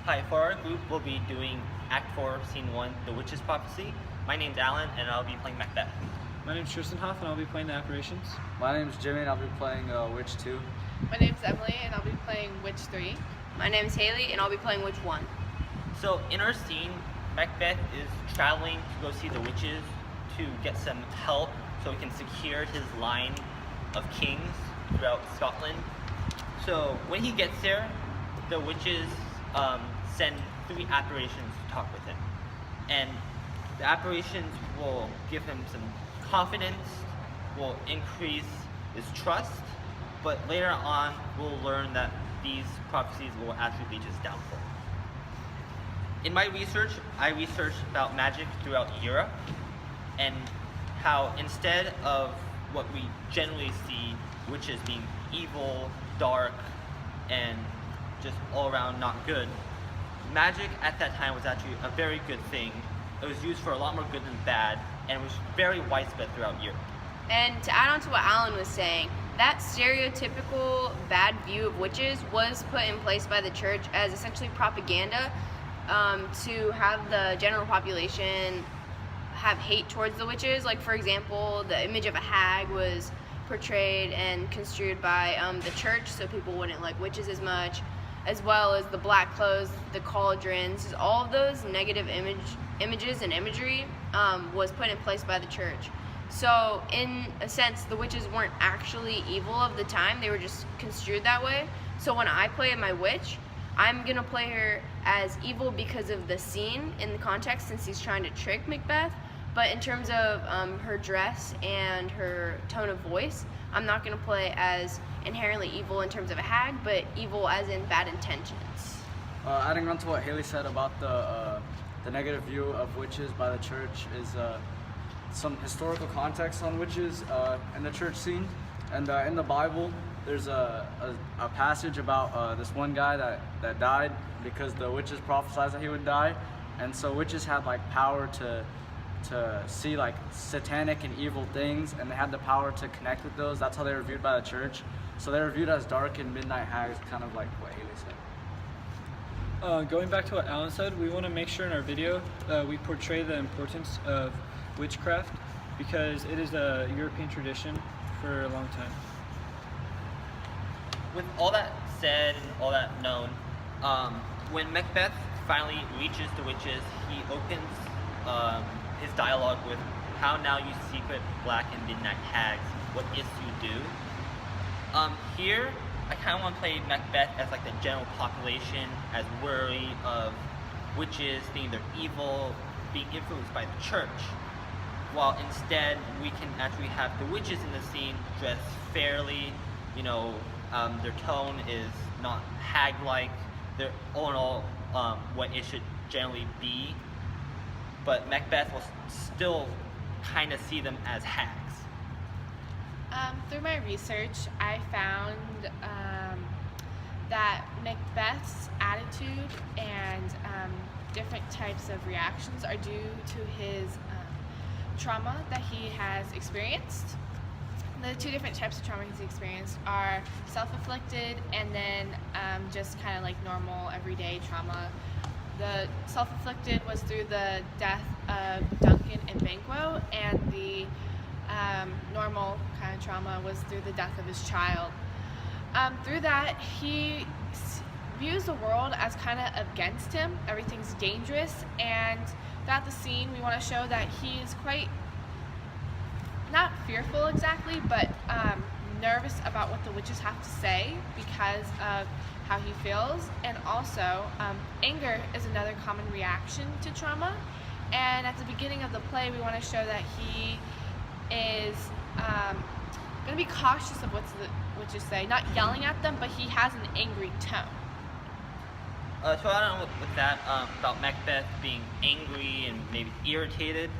Hi, for our group, we'll be doing Act 4, Scene 1, The Witch's Prophecy. My name's Alan, and I'll be playing Macbeth. My name's Tristan Hoff, and I'll be playing the apparitions. My name's Jimmy, and I'll be playing Witch 2. My name's Emily, and I'll be playing Witch 3. My name's Haley, and I'll be playing Witch 1. So, in our scene, Macbeth is traveling to go see the witches to get some help so he can secure his line of kings throughout Scotland. So, when he gets there, the witches send 3 apparitions to talk with him. And the apparitions will give him some confidence, will increase his trust, but later on we'll learn that these prophecies will actually lead to his downfall. In my research, I researched about magic throughout Europe and how instead of what we generally see, witches being evil, dark, and just all around not good, magic at that time was actually a very good thing. It was used for a lot more good than bad, and it was very widespread throughout Europe. And to add on to what Alan was saying, that stereotypical bad view of witches was put in place by the church as essentially propaganda to have the general population have hate towards the witches. Like, for example, the image of a hag was portrayed and construed by the church so people wouldn't like witches as much, as well as the black clothes, the cauldrons. All of those negative images and imagery was put in place by the church. So in a sense, the witches weren't actually evil of the time, they were just construed that way. So when I play my witch, I'm gonna play her as evil because of the scene in the context, since he's trying to trick Macbeth. But in terms of her dress and her tone of voice, I'm not gonna play as inherently evil in terms of a hag, but evil as in bad intentions. Adding on to what Haley said about the negative view of witches by the church is some historical context on witches in the church scene. And in the Bible, there's a passage about this one guy that died because the witches prophesied that he would die. And so witches had like power to see like satanic and evil things, and they had the power to connect with those. That's how they were viewed by the church. So they were viewed as dark and midnight hags, kind of like what Haley said. Going back to what Alan said, we want to make sure in our video we portray the importance of witchcraft because it is a European tradition for a long time. With all that said and all that known, when Macbeth finally reaches the witches, he opens his dialogue with, "How now, you secret black and midnight hags, what is you do?" Here, I kind of want to play Macbeth as like the general population, as worried of witches being either evil, being influenced by the church, while instead we can actually have the witches in the scene dressed fairly, their tone is not hag-like, they're all in all what it should generally be, but Macbeth will still kind of see them as hags. Through my research, I found that Macbeth's attitude and different types of reactions are due to his trauma that he has experienced. The 2 different types of trauma he's experienced are self-inflicted and then just kind of like normal everyday trauma. The self-inflicted was through the death of Duncan and Banquo, and the normal kind of trauma was through the death of his child. Through that, he views the world as kind of against him. Everything's dangerous, and throughout the scene, we want to show that he is quite, not fearful exactly, but nervous about what the witches have to say because of how he feels. And also, anger is another common reaction to trauma. And at the beginning of the play, we want to show that he is going to be cautious of what the witches say, not yelling at them, but he has an angry tone. So I don't know with that, about Macbeth being angry and maybe irritated.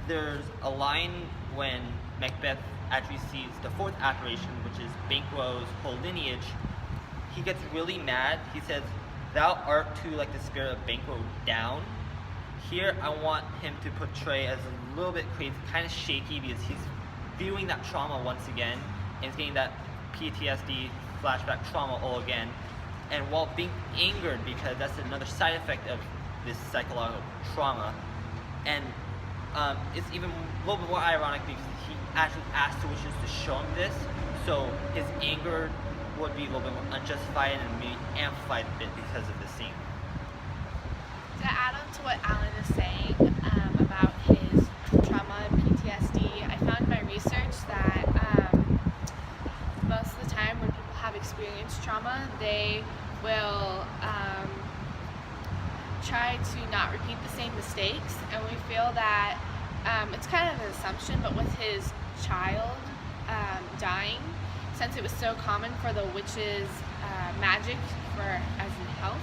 There's a line when Macbeth actually sees the 4th apparition, which is Banquo's whole lineage. He gets really mad. He says, "Thou art too like the spirit of Banquo down." Here I want him to portray as a little bit crazy, kind of shaky, because he's viewing that trauma once again, and he's getting that PTSD flashback trauma all again. And while being angered, because that's another side effect of this psychological trauma, and it's even a little bit more ironic because he actually asked the witches to show him this, so his anger would be a little bit more unjustified and maybe amplified a bit because of this scene. To add on to what Alan is saying about his trauma and PTSD, I found in my research that most of the time when people have experienced trauma, they will try to not repeat the same mistakes, and we feel that it's kind of an assumption, but with his child dying, since it was so common for the witches' magic as in health,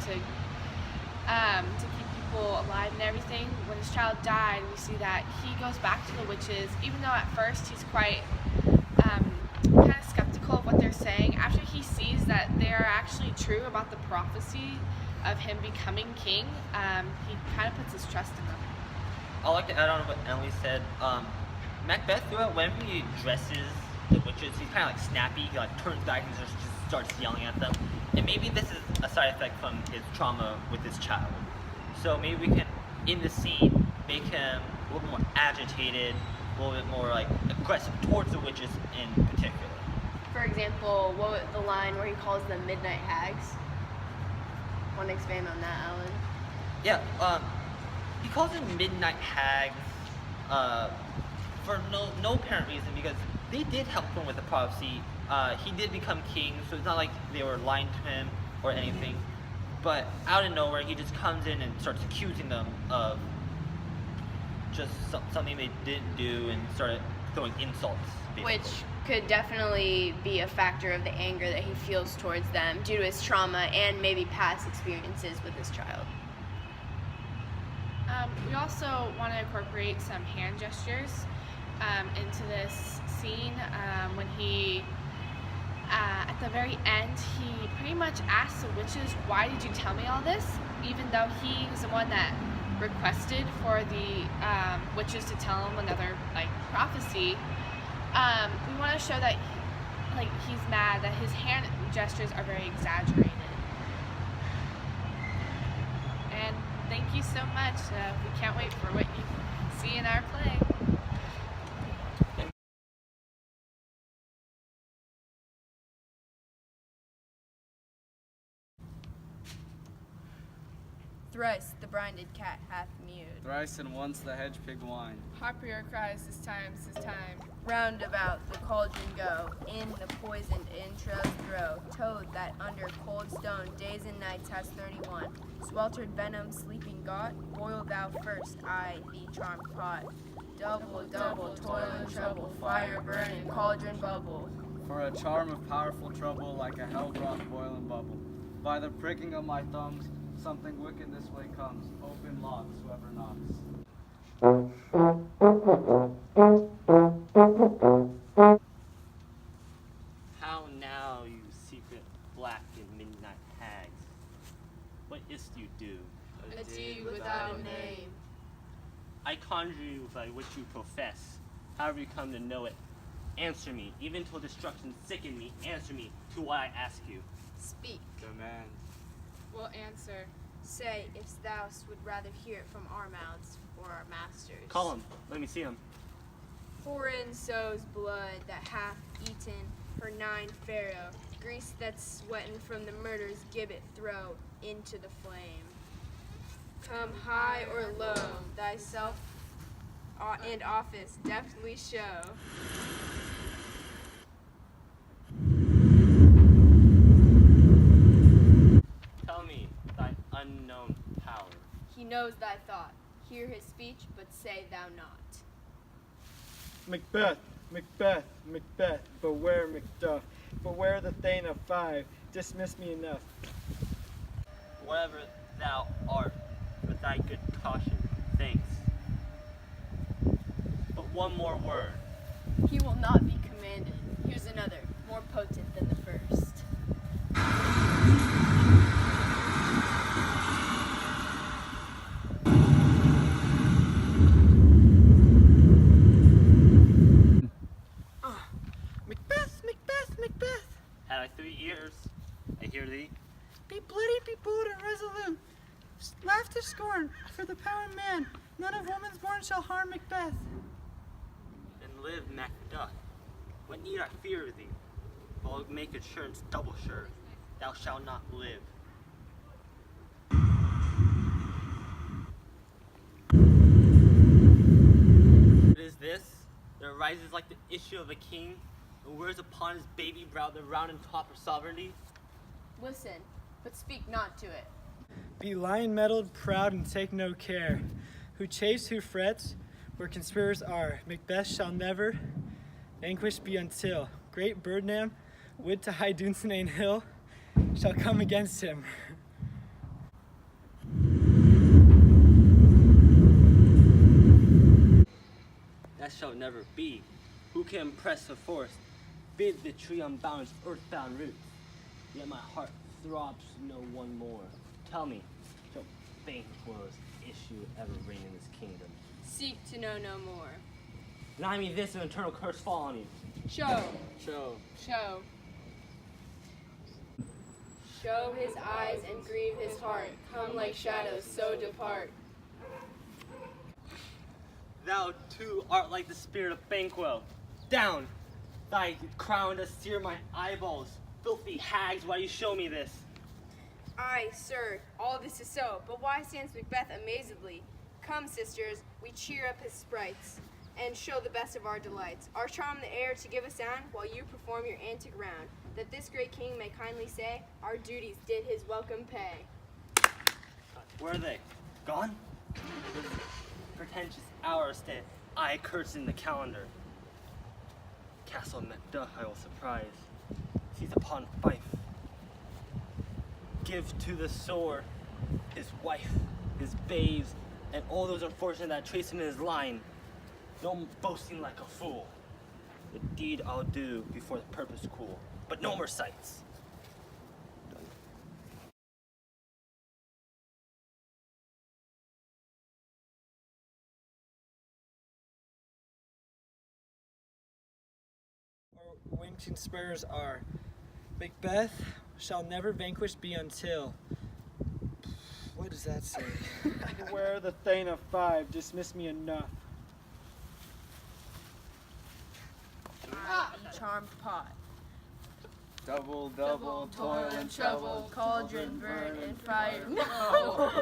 to keep people alive and everything. When his child died, we see that he goes back to the witches, even though at first he's quite kind of skeptical of what they're saying. After he sees that they are actually true about the prophecy of him becoming king, he kind of puts his trust in them. I'd like to add on what Emily said. Macbeth, whenever he addresses the witches, he's kind of like snappy. He like turns back and just starts yelling at them. And maybe this is a side effect from his trauma with his child. So maybe we can, in the scene, make him a little more agitated, a little bit more like aggressive towards the witches in particular. For example, the line where he calls them midnight hags? Want to expand on that, Alan? Yeah, he calls them midnight hags for no apparent reason, because they did help him with the prophecy. He did become king, so it's not like they were lying to him or anything. But out of nowhere, he just comes in and starts accusing them of just something they didn't do and started throwing insults, basically. Which could definitely be a factor of the anger that he feels towards them due to his trauma and maybe past experiences with his child. We also want to incorporate some hand gestures into this scene. When he, at the very end, he pretty much asks the witches, "Why did you tell me all this?" Even though he was the one that requested for the witches to tell him another prophecy. We want to show that he's mad, that his hand gestures are very exaggerated. And thank you so much. We can't wait for what you see in our play. Thrice the brinded cat hath mewed. Thrice and once the hedge pig whined. Harpier cries, "This time." Round about the cauldron go, in the poisoned entrails throw. Toad that under cold stone days and nights has 31. Sweltered venom sleeping got, boil thou first, I thee charmed pot. Double, double, toil and trouble, fire burning, cauldron bubble. For a charm of powerful trouble, like a hell-brought boiling bubble. By the pricking of my thumbs, something wicked this way comes. Open locks, whoever knocks. How now, you secret black and midnight hags? What is't you do? A deed without a name. I conjure you by what you profess. However you come to know it, answer me. Even till destruction sicken me, answer me to what I ask you. Speak. Demand. We'll answer. Say, if thou would rather hear it from our mouths or our masters. Call him. Let me see him. Foreign sows blood that hath eaten her 9 pharaoh. Grease that's sweatin' from the murder's gibbet throw into the flame. Come high or low, thyself and office deftly show. Tell me thy unknown power. He knows thy thought. Hear his speech, but say thou not. Macbeth, Macbeth, Macbeth, beware Macduff, beware the Thane of 5, dismiss me enough. Whatever thou art, for thy good caution, thanks. But one more word. He will not be commanded. Here's another, more potent than the first. Macbeth, Macbeth, Macbeth. Had I 3 ears, I hear thee. to scorn, for the power of man, none of woman's born shall harm Macbeth. Then live, Macbeth. What need I fear thee? If I'll make assurance double sure, thou shalt not live. It is this that arises like the issue of a king, and wears upon his baby brow the round and top of sovereignty. Listen, but speak not to it. Be lion-mettled, proud, and take no care. Who chafes, who frets, where conspirators are. Macbeth shall never vanquished be until great Birdnam, would to high Dunsinane Hill, shall come against him. That shall never be. Who can press the forest, bid the tree unbound its earthbound roots? Yet my heart throbs to know one more. Tell me, shall Banquo's issue ever reign in this kingdom? Seek to know no more. Deny me this, an eternal curse fall on you. Show. Show. Show. Show his eyes and grieve his heart. Come like shadows, so depart. Thou too art like the spirit of Banquo. Down! Thy crown does sear my eyeballs. Filthy hags, why you show me this? Aye, sir, all this is so, but why stands Macbeth amazedly? Come, sisters, we cheer up his sprites, and show the best of our delights. Our charm the air to give a sound, while you perform your antic round, that this great king may kindly say, our duties did his welcome pay. Where are they? Gone? This pretentious hour stand I curse in the calendar. Castle Macduff I will surprise. Seize upon Fife. Give to the sword his wife, his babes, and all those unfortunate that trace him in his line. No boasting like a fool. The deed I'll do before the purpose cool. But no more sights. Or when conspirators are. Macbeth shall never vanquished be until. What does that say? Beware the Thane of Five, dismiss me enough. Charmed pot. Double, double, toil and trouble. Cauldron burn and fire. No!